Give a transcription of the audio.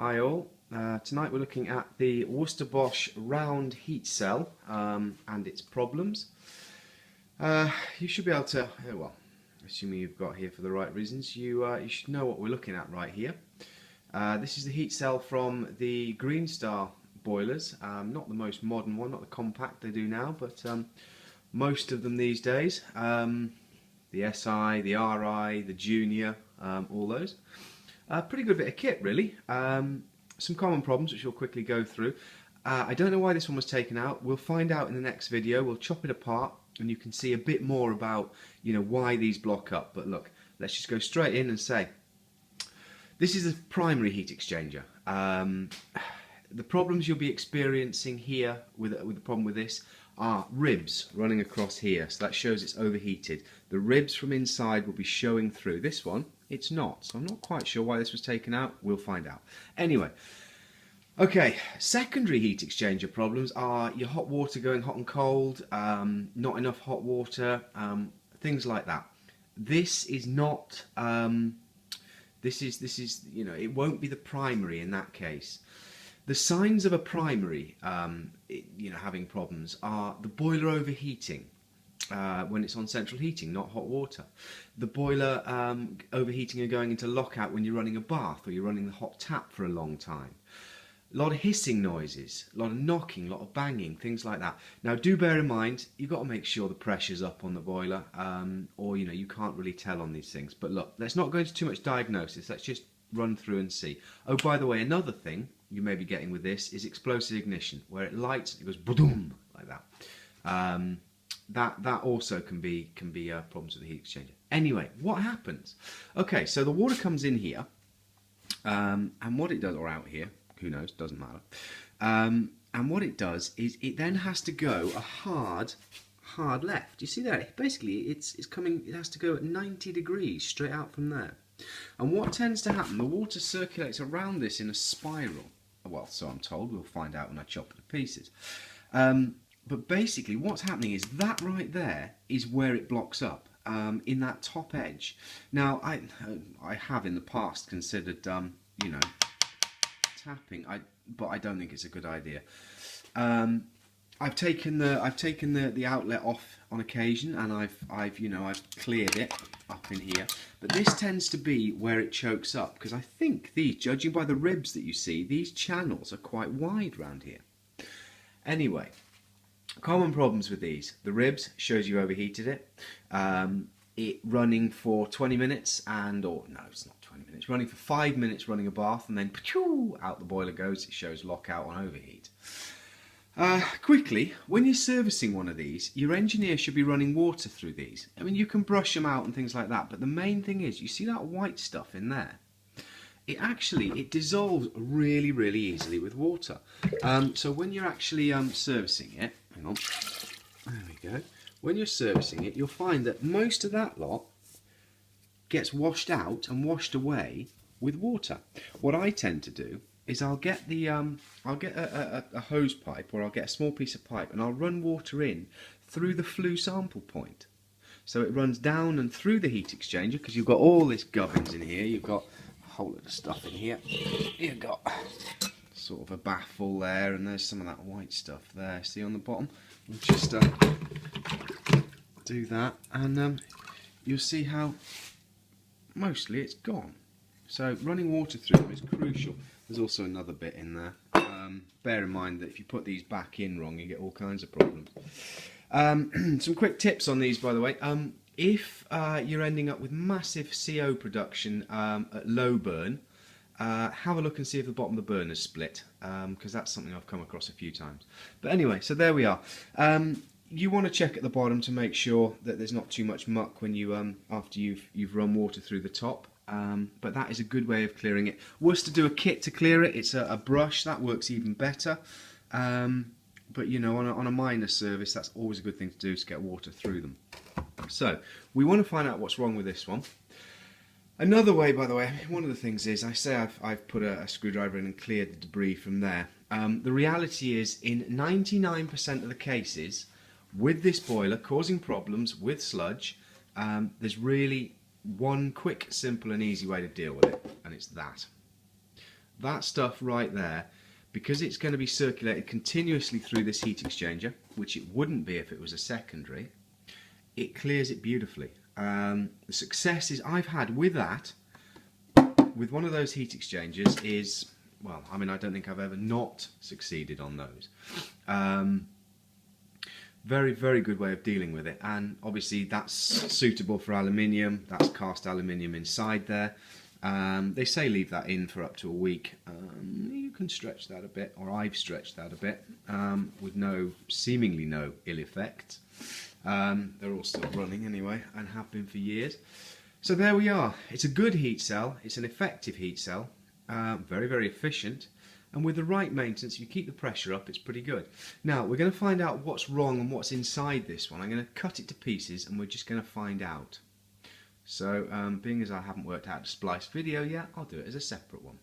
Hi all, tonight we're looking at the Worcester Bosch round heat cell and its problems. You should be able to, well, assuming you've got here for the right reasons, you should know what we're looking at right here. This is the heat cell from the Green Star boilers, not the most modern one, not the compact they do now, but most of them these days. The SI, the RI, the Junior, all those. Pretty good bit of kit really. Some common problems which we'll quickly go through. I don't know why this one was taken out. We'll find out in the next video. We'll chop it apart and you can see a bit more about why these block up. But look, let's just go straight in and say this is a primary heat exchanger. The problems you'll be experiencing here with the problem with this are ribs running across here, so that shows it's overheated. The ribs from inside will be showing through. This one, it's not, so I'm not quite sure why this was taken out. We'll find out. Anyway, okay, secondary heat exchanger problems are your hot water going hot and cold, not enough hot water, things like that. This is not, this is it won't be the primary in that case. The signs of a primary, having problems are the boiler overheating when it's on central heating, not hot water. The boiler overheating and going into lockout when you're running a bath or you're running the hot tap for a long time. A lot of hissing noises, a lot of knocking, a lot of banging, things like that. Now do bear in mind, you've got to make sure the pressure's up on the boiler or you can't really tell on these things. But look, let's not go into too much diagnosis, let's just run through and see. Oh, by the way, another thing you may be getting with this is explosive ignition, where it lights, it goes boom like that. That also can be problems with the heat exchanger. Anyway, what happens? Okay, so the water comes in here, and what it does, or out here, who knows, doesn't matter. And what it does is it then has to go a hard left. You see there? Basically, it's coming. It has to go at 90 degrees straight out from there. And what tends to happen? The water circulates around this in a spiral. Well, so I'm told. We'll find out when I chop it to pieces. But basically what's happening is that right there is where it blocks up, in that top edge. Now I have in the past considered tapping, but I don't think it's a good idea. I've taken the outlet off on occasion, and I've cleared it up in here. But this tends to be where it chokes up, because I think these, judging by the ribs that you see, these channels are quite wide round here. Anyway, common problems with these. The ribs shows you overheated it. It running for 20 minutes or no, it's not 20 minutes. Running for 5 minutes, running a bath, and then out the boiler goes. It shows lockout on overheat. Quickly, when you're servicing one of these, your engineer should be running water through these. I mean, you can brush them out and things like that, but the main thing is, you see that white stuff in there? It dissolves really, really easily with water. So when you're actually servicing it, hang on, there we go. When you're servicing it, you'll find that most of that lot gets washed out and washed away with water. What I tend to do is I'll get a hose pipe, or I'll get a small piece of pipe, and I'll run water in through the flue sample point. So it runs down and through the heat exchanger, because you've got all this gubbins in here. You've got a whole lot of stuff in here. You've got sort of a baffle there, and there's some of that white stuff there. See on the bottom? We'll just do that, and you'll see how mostly it's gone. So running water through them is crucial. There's also another bit in there. Bear in mind that if you put these back in wrong, you get all kinds of problems. Some quick tips on these, by the way. If you're ending up with massive CO production at low burn, have a look and see if the bottom of the burner is split, because that's something I've come across a few times. But anyway, so there we are. You want to check at the bottom to make sure that there's not too much muck when you after you've run water through the top. But that is a good way of clearing it. Worcester do a kit to clear it. It's a brush that works even better. But on a minor service, that's always a good thing to do, to get water through them. So we want to find out what's wrong with this one. Another way, by the way, one of the things is, I say I've put a screwdriver in and cleared the debris from there. The reality is, in 99% of the cases, with this boiler causing problems with sludge, there's really one quick, simple and easy way to deal with it, and it's that. that stuff right there, because it's going to be circulated continuously through this heat exchanger, which it wouldn't be if it was a secondary, it clears it beautifully. The successes I've had with that, with one of those heat exchangers is, well, I mean, I don't think I've ever not succeeded on those. Very, very good way of dealing with it, and obviously that's suitable for aluminium. That's cast aluminium inside there. They say leave that in for up to a week. You can stretch that a bit, or I've stretched that a bit, with seemingly no ill effects. They're all still running anyway, and have been for years. So there we are. It's a good heat cell. It's an effective heat cell. Very, very efficient. And with the right maintenance, if you keep the pressure up, it's pretty good. Now, we're going to find out what's wrong and what's inside this one. I'm going to cut it to pieces, and we're just going to find out. So, being as I haven't worked out a splice video yet, I'll do it as a separate one.